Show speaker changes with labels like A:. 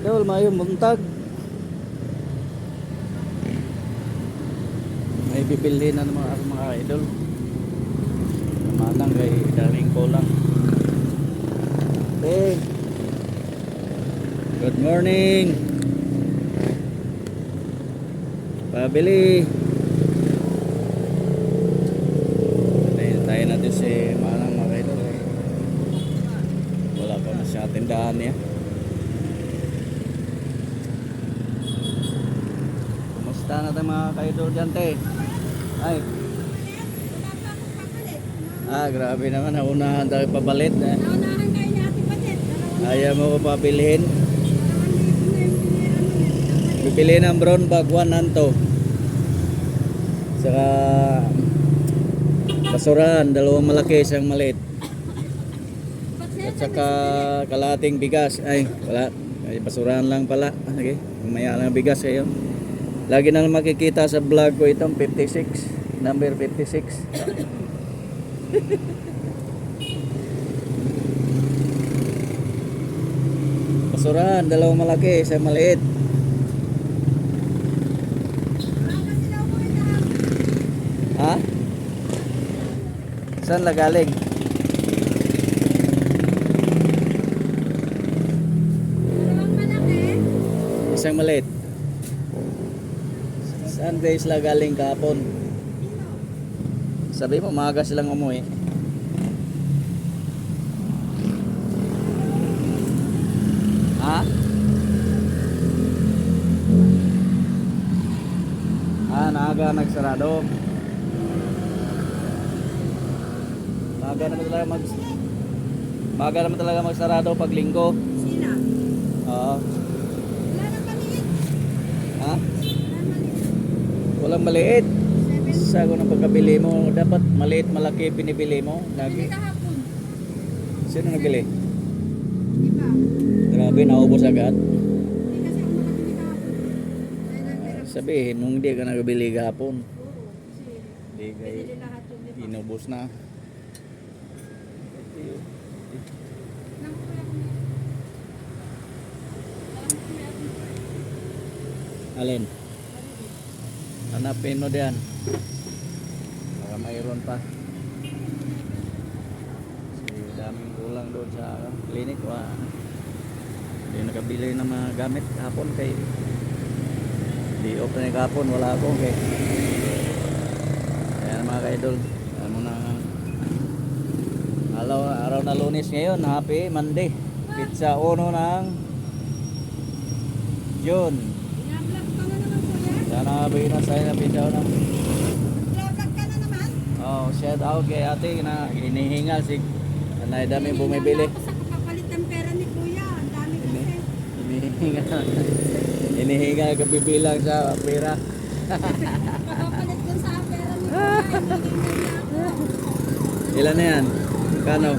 A: idol, mayong buntag. May bibilhin na ng mga idol. Manang kay daming kulang. Hey. Good morning. Pabili. Tayo natin si Manang mga idol. Wala pa na siya tindahan niya. Kumusta natin mga ka-idol dyan, te? Ay. Grabe naman. Naunahan tayo pabalit.
B: Naunahan kayo ni Ate Patet.
A: Ayaw mo ko pabilihin. Bibili ng brown bag 1 nanto. Saka basurahan, dalawang malaki, isang maliit. At saka kalating bigas. Ay, wala. Ay, basurahan lang pala. Okay. Mamaya lang bigas kayo. Lagi na makikita sa vlog ko itong 56. Number 56. Basurahan, dalawang malaki, isang maliit. Ha? Saan la galing? Isang maliit. Saan guys la galing kahapon? Sabi mo maaga silang umuwi. Ha? Naaga nagsarado. Maaga naman talaga magsarado pag linggo.
B: Sina?
A: Oo.
B: Wala na maliit.
A: Ha? Walang maliit. Sa ko ng pagkabili mo, dapat maliit malaki pinibili mo lagi.
B: Bili kahapon.
A: Sino nabili?
B: Di ba?
A: Grabe, naubos agad.
B: Hindi kasi ako nakabili kahapon. Dahil nagpera ko.
A: Sabihin, nung hindi ka nagabili kahapon,
B: Oo, kasi
A: hindi kay
B: binili lahat yung di ba?
A: inubos na.
B: Nakukuha ko na.
A: Alin? Hanapin mo diyan. Baka mayroon pa. Kasi daming kulang doon sa clinic. Hindi nakabili ng mga gamit kahapon kay di open na kahapon, wala ako kay kaya mga ka-idol, ano na araw na Lunes ngayon, happy Monday, pizza 1 ng June.
B: Binablog ka na naman kuya.
A: Sana bigyan sa na pizza na.
B: Vlog ka na naman.
A: Shout out kay ate na hinihingal si anay dami bumibili.
B: Ako sa kapalit ng pera ni kuya. Ang dami kasi.
A: Hinihingal. Hinihingal ka bibilang sa pera.
B: Kapalit dun sa pera ni kuya. Hindi na ako.
A: Ilan na yan? Kano?